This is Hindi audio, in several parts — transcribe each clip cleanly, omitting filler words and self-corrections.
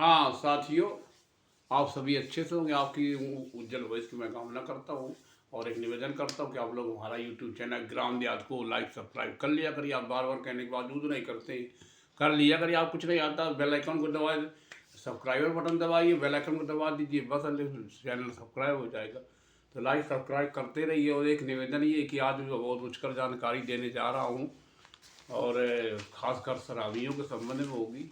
हाँ साथियों, आप सभी अच्छे से होंगे। आपकी उज्जवल भविष्य की मैं कामना करता हूँ और एक निवेदन करता हूँ कि आप लोग हमारा यूट्यूब चैनल ग्राम देहात को लाइक सब्सक्राइब कर लिया करिए। आप बार बार कहने के बावजूद नहीं करते, कर लिया करिए। आप कुछ नहीं आता, बेल आइकन को दबा, सब्सक्राइबर बटन दबाइए, बेल आइकन को दबा दीजिए, बस चैनल सब्सक्राइब हो जाएगा। तो लाइक सब्सक्राइब करते रहिए। और एक निवेदन ये कि आज मैं बहुत रुचकर जानकारी देने जा रहा हूँ और ख़ासकर शराबियों के संबंध में होगी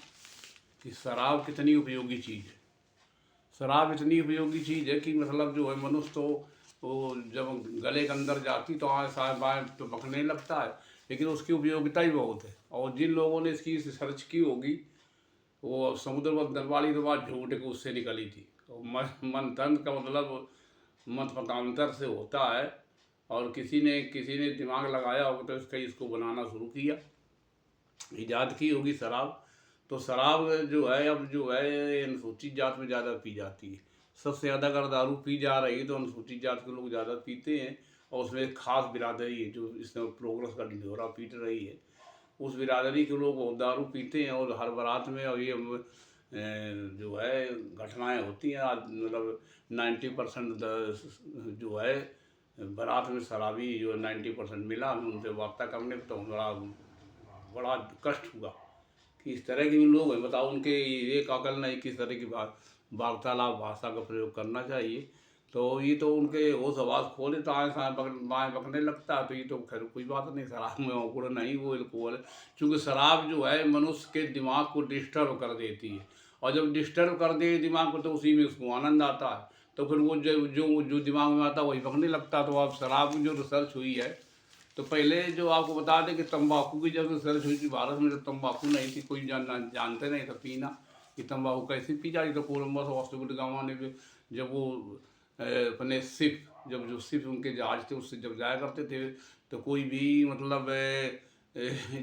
कि शराब कितनी उपयोगी चीज़ है। शराब इतनी उपयोगी चीज़ है कि मतलब जो है मनुष्य तो वो जब गले के अंदर जाती तो आए साए बाएँ तो बकने लगता है, लेकिन उसकी उपयोगिता ही बहुत है। और जिन लोगों ने इसकी सर्च की होगी, वो समुद्र मंथन वाली तो बात झूठ के उससे निकली थी। तो मंथन का मतलब मत मतांतर से होता है, और किसी ने दिमाग लगाया होगा तो इसको बनाना शुरू किया, ईजाद की होगी शराब। तो शराब जो है अब जो है अनुसूचित जात में ज़्यादा पी जाती है। सबसे ज़्यादा अगर दारू पी जा रही है तो अनुसूचित जात के लोग ज़्यादा पीते हैं। और उसमें एक खास बिरादरी है जो इसमें प्रोग्रेस का ढिंढोरा पीट रही है। उस बिरादरी के लोग बहुत दारू पीते हैं और हर बारात में, और ये जो है घटनाएं होती हैं आज, मतलब 90% जो है बारात में शराबी जो 90% मिला। उनसे वार्ता करने पर तो बड़ा बड़ा कष्ट हुआ कि इस तरह के भी लोग हैं। बताओ, उनके एक अकल नहीं किस तरह की वार्तालाप भाषा का प्रयोग करना चाहिए। तो ये तो उनके होश आवाज़ खो देता है, बाएँ बकने लगता है। तो ये तो खैर कोई बात नहीं, शराब में औकड़ नहीं, वो अल्कोहल है। चूँकि शराब जो है मनुष्य के दिमाग को डिस्टर्ब कर देती है, और जब डिस्टर्ब कर दे दिमाग को तो उसी में उसको आनंद आता है। तो फिर वो जो जो जो दिमाग में आता है वही बकने लगता है। तो अब शराब की जो रिसर्च हुई है, तो पहले जो आपको बता दें कि तंबाकू की जब रिसर्च हुई थी भारत में, तो तंबाकू नहीं थी, कोई जानते नहीं था पीना कि तंबाकू कैसे पी जाती। तो कोलम्बस वास्तुविद गामा ने जब वो अपने सिप, जब जो सिप उनके जहाज थे उससे जब जाया करते थे, तो कोई भी मतलब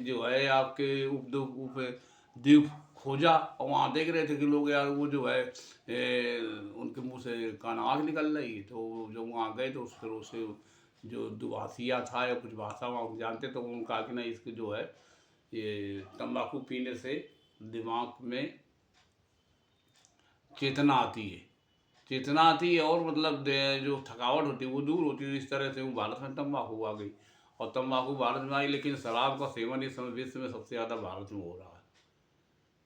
जो है आपके उप द्वीप खोजा, और वहाँ देख रहे थे कि लोग यार वो जो है उनके मुंह से कान आग निकल रही। तो जब वहाँ गए तो फिर उससे जो दुभाषिया था या कुछ भाषा वहाँ जानते, तो उन्होंने कहा कि नहीं, इसके जो है ये तंबाकू पीने से दिमाग में चेतना आती है, चेतना आती है, और मतलब जो थकावट होती है वो दूर होती है। इस तरह से वो भारत में तंबाकू आ गई, और तंबाकू भारत में आई। लेकिन शराब का सेवन इस समय विश्व में सबसे ज़्यादा भारत में हो रहा है।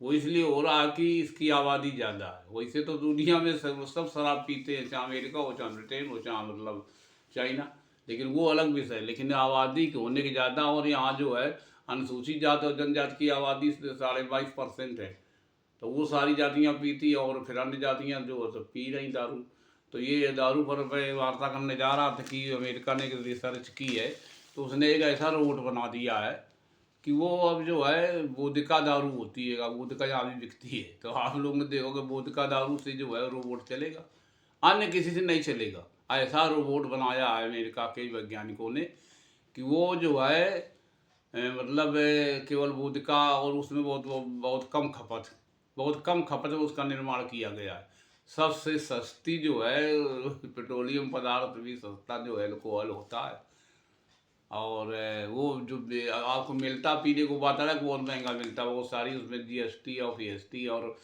वो इसलिए हो रहा है कि इसकी आबादी ज़्यादा है। वैसे तो दुनिया में सब शराब पीते हैं, चाहे अमेरिका हो, चाहे ब्रिटेन हो, चाहे मतलब चाइना, लेकिन वो अलग विषय है। लेकिन आबादी के होने के ज़्यादा, और यहाँ जो है अनुसूचित जाति और जनजाति की आबादी 22.5% है। तो वो सारी जातियाँ पीती, और फिर अन्य जातियाँ जो है तो पी रही दारू। तो ये दारू पर मैं वार्ता करने जा रहा था कि अमेरिका ने एक रिसर्च की है, तो उसने एक ऐसा रोबोट बना दिया है कि वो अब जो है वोदका दारू होती है, वोदका यहाँ भी बिकती है। तो आप लोग ने देखोगे वोदका दारू से जो है रोबोट चलेगा, अन्य किसी से नहीं चलेगा। ऐसा रोबोट बनाया है अमेरिका के वैज्ञानिकों ने कि वो जो है मतलब केवल वोदका, और उसमें बहुत बहुत कम खपत, बहुत कम खपत में उसका निर्माण किया गया है। सबसे सस्ती जो है पेट्रोलियम पदार्थ भी सस्ता जो है अल्कोहल होता है। और वो जो आपको मिलता पीने को बात है कि बहुत महंगा मिलता है, वो सारी उसमें जीएसटी और पीएसटी और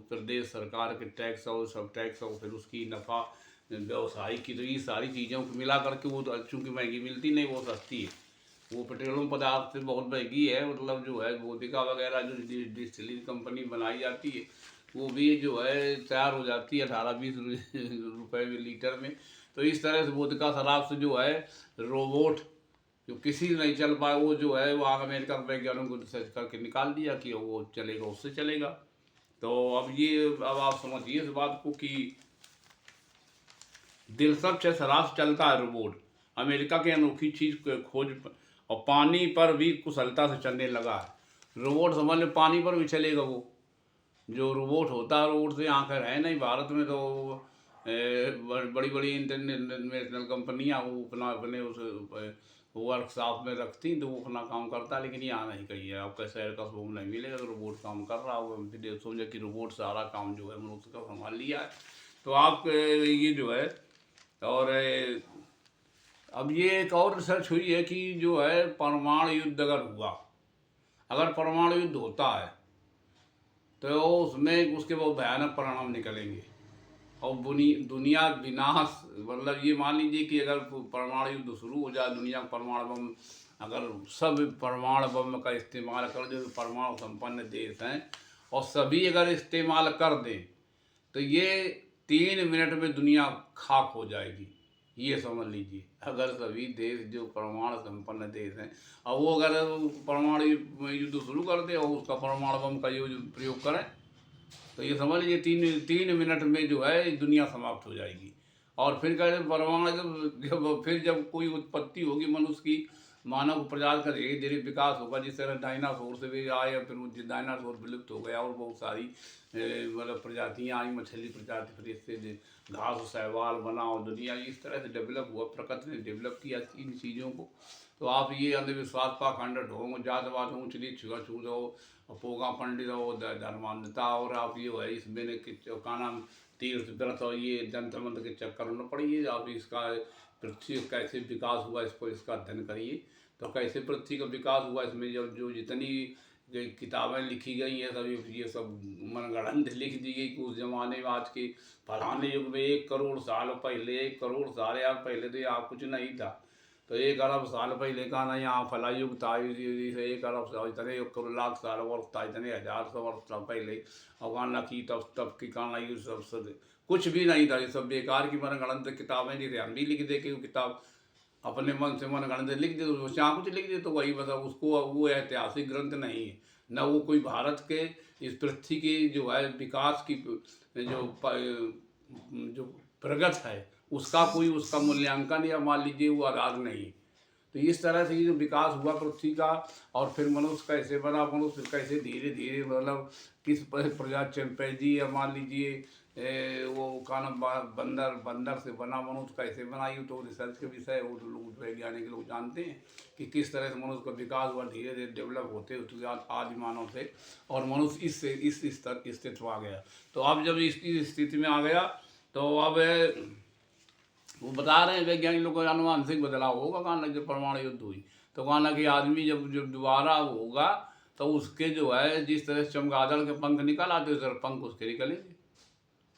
प्रदेश सरकार के टैक्स और सब टैक्स, और फिर उसकी नफ़ा व्यवसायी की, तो ये सारी चीज़ों को मिला करके वो तो चूँकि महंगी मिलती नहीं, वो सस्ती है। वो पेट्रोलियम पदार्थ से बहुत महंगी है। मतलब जो है वोदिका वगैरह जो डिस्टिलरी कंपनी बनाई जाती है, वो भी जो है तैयार हो जाती है 18-20 रुपए में लीटर में। तो इस तरह से वोदका शराब से जो है रोबोट जो किसी नहीं चल पाए, वो जो है वो आग अमेरिका के वैज्ञानिकों को रिसर्च करके निकाल दिया कि वो चलेगा, उससे चलेगा। तो अब आप समझिए इस बात को कि दिलसब से शराब से चलता है रोबोट। अमेरिका की अनोखी चीज़ खोज और पानी पर भी कुशलता से चलने लगा है रोबोट। समझ लो पानी पर भी चलेगा वो जो रोबोट होता है। रोबोट से आकर है नहीं भारत में, तो बड़ी बड़ी इंटरनेशनल कंपनियां वो अपना अपने उस वर्कशॉप में रखती, तो वो अपना काम करता है। लेकिन यहाँ नहीं कही है, आपका शहर का शोरूम नहीं मिलेगा तो रोबोट काम कर रहा होगा। फिर समझे कि रोबोट सारा काम जो है मनुष्य का संभाल लिया है। तो आप ये जो है, और अब ये एक और रिसर्च हुई है कि जो है परमाणु युद्ध अगर हुआ, अगर परमाणु युद्ध होता है, तो उसमें उसके बहुत भयानक परिणाम निकलेंगे। और दुनिया विनाश, मतलब ये मान लीजिए कि अगर परमाणु युद्ध शुरू हो जाए, दुनिया का परमाणु बम, अगर सब परमाणु बम का इस्तेमाल कर, जो परमाणु संपन्न देश हैं, और सभी अगर इस्तेमाल कर दें, तो ये 3 मिनट में दुनिया खाक हो जाएगी। ये समझ लीजिए, अगर सभी देश जो परमाणु संपन्न देश हैं, और वो अगर परमाणु युद्ध शुरू कर दे और उसका परमाणु बम का यूज प्रयोग करें, तो ये समझ लीजिए 3 मिनट में जो है दुनिया समाप्त हो जाएगी। और फिर कहते परमाणु जब कोई उत्पत्ति होगी मनुष्य की, मानव प्रजाति का धीरे धीरे विकास होगा, जिस तरह डायनासोर से भी आए, फिर वो डायनासोर विलुप्त हो गया और बहुत सारी मतलब प्रजातियाँ आई, मछली प्रजाति, फिर इससे घास शैवाल बना और दुनिया इस तरह से डेवलप हुआ, प्रकृति ने डेवलप किया इन चीज़ों को। तो आप ये अंधविश्वास पाखंड हो, जातवाद हो, ऊँच नीच छूत हो, पोगा पंडित हो, धर्मांधता, और आप ये है इसमें का नाम तीर्थ व्रत और ये जंत्र मंत्र के चक्कर में पड़िए। आप इसका पृथ्वी कैसे विकास हुआ इसको इसका अध्ययन करिए। तो कैसे पृथ्वी का विकास हुआ, इसमें जब जो जितनी किताबें लिखी गई हैं सभी ये सब मनगढ़ंत लिख दी गई कि उस जमाने में, आज के फलाने युग में 1 करोड़ साल पहले, 1 करोड़ साल यार पहले तो यहाँ कुछ नहीं था, तो 1 अरब साल पहले का ना यहाँ फला युग था, 1 अरब साल इतने 1 लाख साल वर्ष था, इतने 1000 वर्ष पहले, और गाना की तब की गाना ये सब कुछ भी नहीं था। ये सब बेकार की मनगढ़ंत किताबें नहीं थे। हम भी लिख दे के वो किताब अपने मन से मनगढ़ंत लिख दे, तो जहाँ कुछ लिख दे तो वही मतलब उसको वो ऐतिहासिक ग्रंथ नहीं है, न वो कोई भारत के इस पृथ्वी की जो है विकास की जो प्रगत है उसका कोई उसका मूल्यांकन या मान लीजिए वो आधार नहीं। तो इस तरह से ये जो विकास हुआ पृथ्वी का, और फिर मनुष्य कैसे बना, मनुष्य कैसे धीरे धीरे मतलब किस प्रजाति चिंपैंजी या मान लीजिए वो का नाम बंदर से बना, मनुष्य कैसे बना, ये तो रिसर्च के विषय वो तो लोग वैज्ञानिक लोग जानते हैं कि किस तरह से मनुष्य का विकास हुआ, धीरे धीरे डेवलप होते होते आदि मानव से, और मनुष्य इस स्तर स्थिति में आ गया। तो अब जब इसकी स्थिति में आ गया, तो अब वो बता रहे हैं वैज्ञानिक लोगों का अनुवांशिक बदलाव होगा, कहना जब परमाणु युद्ध हुई, तो कहना कि आदमी जब जब दोबारा होगा तो उसके जो है जिस तरह से चमगादड़ के पंख निकल आते उस तरह पंख उसके निकलेंगे,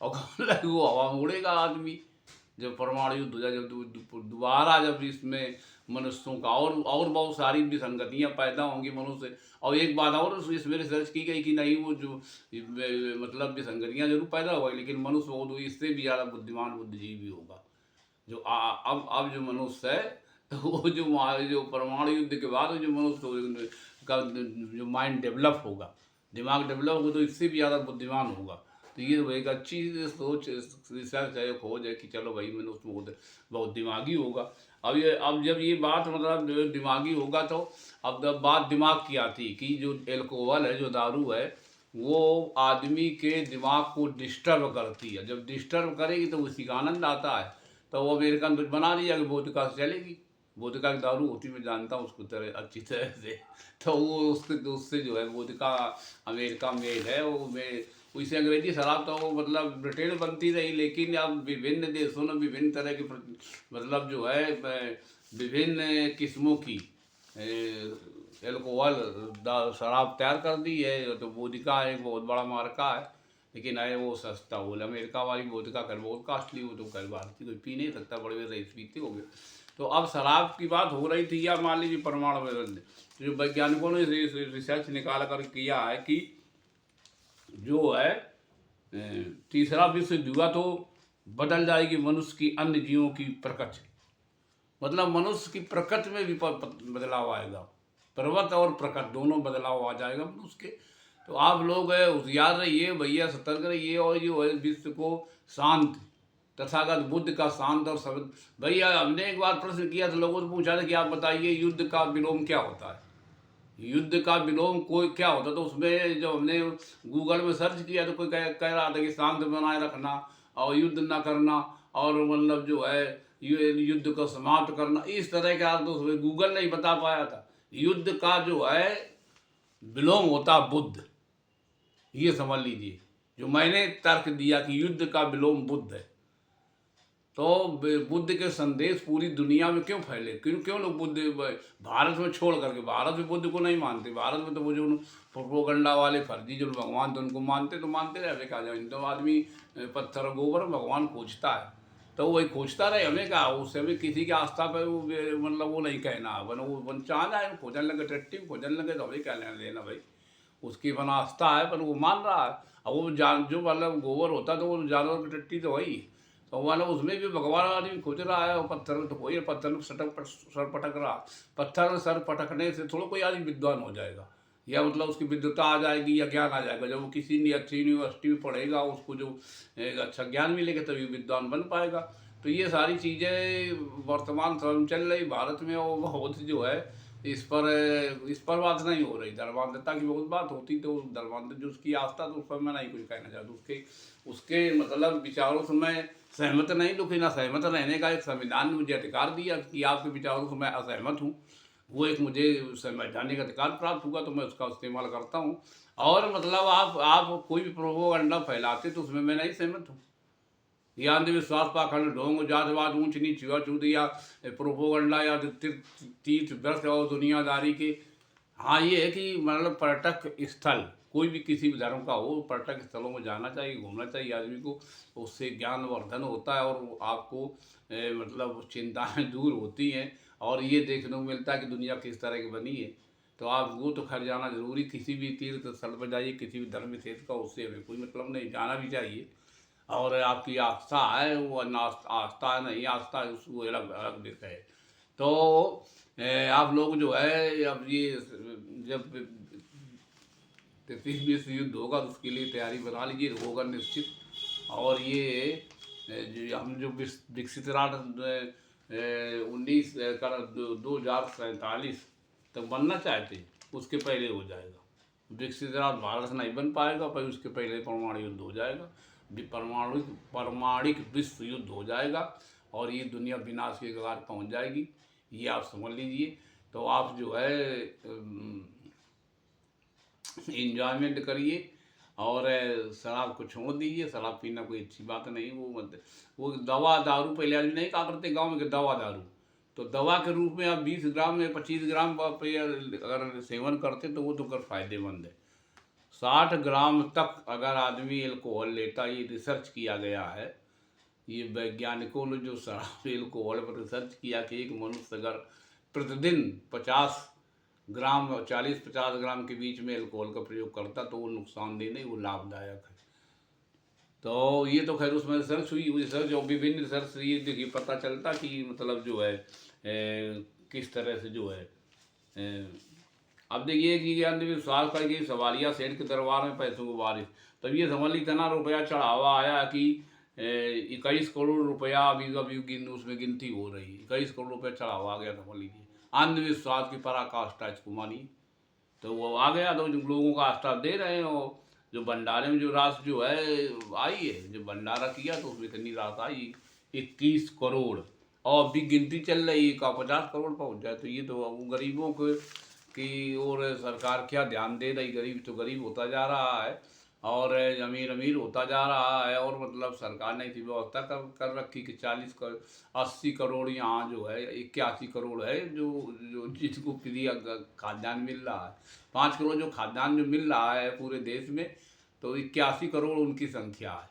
और कहने लगे वो हवा में उड़ेगा आदमी जब परमाणु युद्ध हो जाए, जब दोबारा जब इसमें मनुष्यों का और बहुत सारी विसंगतियाँ पैदा होंगी मनुष्य। और एक बात और इसमें रिसर्च की गई कि नहीं वो जो मतलब विसंगतियाँ जरूर पैदा होगी, लेकिन मनुष्य वो इससे भी ज़्यादा बुद्धिमान बुद्धिजीवी होगा। जो अब जो मनुष्य है वो जो परमाणु युद्ध के बाद जो मनुष्य का जो माइंड डेवलप होगा, दिमाग डेवलप होगा, तो इससे भी ज़्यादा बुद्धिमान होगा। तो ये एक अच्छी सोच रिसर्च है, खोज है कि चलो भाई मनुष्य बहुत दिमागी होगा। अब जब ये बात मतलब दिमागी होगा, तो अब बात दिमाग की आती कि जो एल्कोहल है, जो दारू है, वो आदमी के दिमाग को डिस्टर्ब करती है। जब डिस्टर्ब करेगी तो उसी का आनंद आता है। तो वो अमेरिकन कुछ बना लिया कि वोदका से चलेगी, वोदका की दारू होती मैं जानता हूँ उसको तरह अच्छी तरह से। तो वो उससे जो है वोदका अमेरिका मेड है, वो उससे अंग्रेजी शराब तो वो मतलब ब्रिटेन बनती रही, लेकिन अब विभिन्न देशों ने विभिन्न तरह की मतलब जो है विभिन्न किस्मों की एल्कोहल शराब तैयार कर दी है। तो वोदका एक बहुत बड़ा मार्का है, लेकिन है वो सस्ता हो। अमेरिका वाली वोदका कर बहुत कॉस्टली हो, तो कल भारतीय कोई पी नहीं सकता, बड़े बड़े रईस पीते हो गए। तो अब शराब की बात हो रही थी, या मान लीजिए परमाणु में जो वैज्ञानिकों ने रिसर्च निकाल कर किया है कि जो है तीसरा विश्व युद्ध हुआ तो बदल जाएगी मनुष्य की अन्य जीवों की प्रकृति, मतलब मनुष्य की प्रकृति में भी बदलाव आएगा, प्रवृत्ति और प्रकृति दोनों बदलाव आ जाएगा मनुष्य के। तो आप लोग होशियार रहिए भैया, सतर्क रहिए, और जो है विश्व को शांत तथागत बुद्ध का शांत और शब्द। भैया हमने एक बार प्रश्न किया तो लोगों से पूछा था कि आप बताइए युद्ध का विलोम क्या होता है, युद्ध का विलोम कोई क्या होता, तो उसमें जब हमने गूगल में सर्च किया तो कोई कह रहा था कि शांत बनाए रखना और युद्ध ना करना, और मतलब जो है युद्ध को समाप्त करना, इस तरह का तो उसमें गूगल नहीं बता पाया था। युद्ध का जो है विलोम होता बुद्ध, ये समझ लीजिए, जो मैंने तर्क दिया कि युद्ध का विलोम बुद्ध है। तो बुद्ध के संदेश पूरी दुनिया में क्यों फैले, क्यों क्यों लोग बुद्ध भारत में छोड़ करके, भारत में बुद्ध को नहीं मानते, भारत में तो वो जो प्रोपोगंडा वाले फर्जी जो भगवान तो उनको मानते तो मानते रहे, कहा जाए तो आदमी पत्थर गोबर भगवान खोजता है तो वही खोजता रहे, हमें क्या उससे हमें किसी की आस्था पर वो मतलब वो नहीं कहना, वन वो चाह जाए खोजने लगे, टट्टी खोजने लगे तो हमें क्या लेना देना भाई, उसकी बना आस्था है पर वो मान रहा है। अब वो जान जो मतलब गोबर होता तो वो जानवर की टट्टी तो वही, तो मतलब उसमें भी भगवान आदमी खोज रहा है, और पत्थर में तो कोई पत्थर में सर पटक रहा, पत्थर में सर पटकने से थोड़ा कोई आदमी विद्वान हो जाएगा, या मतलब उसकी विद्वता आ जाएगी या ज्ञान आ जाएगा, जब वो किसी अच्छी यूनिवर्सिटी में पढ़ेगा उसको जो एक अच्छा ज्ञान मिलेगा तभी विद्वान बन पाएगा। तो ये सारी चीज़ें वर्तमान समय में चल रही भारत में, और बहुत जो है इस पर बात नहीं हो रही, धर्मांधता की बहुत बात होती, तो धर्मांध जो उसकी आस्था तो उस पर मैं नहीं कुछ कहना चाहता, उसके उसके मतलब विचारों से मैं सहमत नहीं, लेकिन असहमत रहने का एक संविधान ने मुझे अधिकार दिया कि आपके विचारों से मैं असहमत हूँ, वो एक मुझे संवैधानिक अधिकार प्राप्त हुआ तो मैं उसका इस्तेमाल करता हूँ। और मतलब आप कोई भी प्रोपोगंडा फैलाते तो उसमें मैं नहीं सहमत हूँ, या अंधविश्वास पाखंड ढोंग जातवाद ऊंच नीच छुआछूत या प्रोपोगंडा या तीर्थ व्रत और दुनियादारी के। हाँ ये है कि मतलब पर्यटक स्थल कोई भी किसी भी धर्म का हो, पर्यटक स्थलों में जाना चाहिए, घूमना चाहिए आदमी को, उससे ज्ञानवर्धन होता है और आपको मतलब चिंताएं दूर होती हैं, और ये देखने को मिलता है कि दुनिया किस तरह की बनी है। तो आप वो तो खैर जाना जरूरी, किसी भी तीर्थ स्थल पर जाइए, किसी भी धर्म विशेष का, उससे हमें कोई मतलब नहीं, जाना भी चाहिए। और आपकी आस्था है वो आस्था है नहीं आस्था है उसको अलग अलग विषय है। तो आप लोग जो है अब ये जब तृतीय विश्व युद्ध होगा तो उसके लिए तैयारी बना लीजिए, होगा निश्चित। और ये जो हम जो विकसित राष्ट्र 2047 तक बनना चाहते उसके पहले हो जाएगा, विकसित राष्ट्र भारत नहीं बन पाएगा, पर उसके पहले परमाणु युद्ध हो जाएगा, परमाणिक विश्व युद्ध हो जाएगा, और ये दुनिया विनाश के कगार पहुंच जाएगी, ये आप समझ लीजिए। तो आप जो है इंजॉयमेंट करिए और शराब को छोड़ दीजिए, शराब पीना कोई अच्छी बात नहीं, वो दवा दारू पहले आदमी नहीं कहा करते गाँव में कि दवा दारू, तो दवा के रूप में आप 20 ग्राम या 25 ग्राम पे अगर सेवन करते तो वो तो कर फायदेमंद है। 60 ग्राम तक अगर आदमी एल्कोहल लेता, ये रिसर्च किया गया है, ये वैज्ञानिकों ने जो शराब एल्कोहल पर रिसर्च किया कि एक मनुष्य अगर प्रतिदिन 50 ग्राम 40-50 ग्राम के बीच में एल्कोहल का प्रयोग करता तो वो नुकसानदेह नहीं, वो लाभदायक है। तो ये तो खैर उसमें रिसर्च हुई, रिसर्च और विभिन्न रिसर्च से ये देखिए पता चलता कि मतलब जो है किस तरह से जो है अब देखिए कि अंधविश्वास का कि सवालिया सेठ के दरबार में पैसों की बारिश, तब ये समझ ली इतना रुपया चढ़ावा आया कि 21 करोड़ रुपया अभी उसमें गिनती हो रही है, 21 करोड़ रुपया चढ़ावा आ गया, समझ लीजिए अंधविश्वास की पराकाष्ठा इसको मानिए। तो वो आ गया तो जो लोगों का आस्था दे रहे हैं, और जो भंडारे में जो राशि जो है आई है, जो भंडारा किया तो उसमें इतनी राशि आई 21 करोड़, और भी गिनती चल रही है का 50 करोड़ पहुंच जाए, तो ये तो वो गरीबों को की और सरकार क्या ध्यान दे रही, गरीब तो गरीब होता जा रहा है और अमीर अमीर होता जा रहा है, और मतलब सरकार ने इसी व्यवस्था कर रखी कि 80 करोड़ यहाँ जो है 81 करोड़ है जो जो जिसको फ्री खाद्यान्न मिल रहा है, 5 करोड़ जो खाद्यान्न जो मिल रहा है पूरे देश में, तो 81 करोड़ उनकी संख्या है,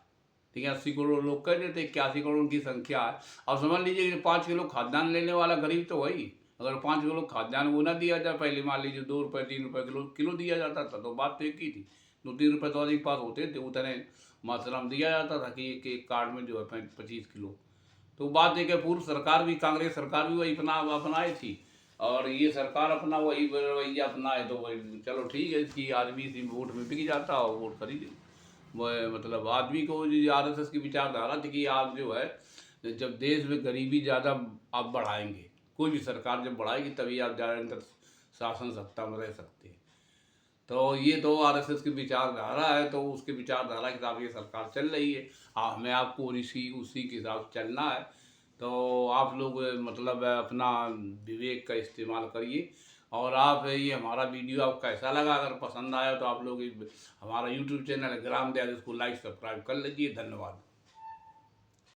ठीक है। 80 करोड़ लोग कह देते, 81 करोड़ उनकी संख्या है। अब समझ लीजिए कि 5 किलो खाद्यान्न लेने वाला गरीब तो वही, अगर 5 किलो खाद्यान्न वो ना दिया जाए, पहले मान लीजिए 2 रुपये 3 रुपये किलो दिया जाता था तो बात तो एक ही थी, 2-3 रुपये तो अधिक पास होते थे, उतने मात्रा में दिया जाता था कि एक कार्ड में जो है 25 किलो, तो बात एक है पूर्व सरकार भी कांग्रेस सरकार भी वही अपनाई थी, और ये सरकार अपना वही रवैया अपनाए तो वही चलो ठीक है, इसकी आदमी इसी वोट में बिक जाता और वोट खरीद मतलब आदमी को RSS की विचारधारा थी कि आप जो है जब देश में गरीबी ज़्यादा आप बढ़ाएंगे, कोई भी सरकार जब बढ़ाएगी तभी आप ज़्यादातर शासन सत्ता में रह सकते हैं। तो ये तो RSS की विचारधारा है, तो उसकी विचारधारा के हिसाब ये सरकार चल रही है। हाँ हमें आपको उसी के हिसाब से चलना है, तो आप लोग मतलब अपना विवेक का इस्तेमाल करिए। और आप ये हमारा वीडियो आपको कैसा लगा, अगर पसंद आया तो आप लोग हमारा YouTube चैनल ग्राम दयाल इसको लाइक सब्सक्राइब कर लीजिए। धन्यवाद।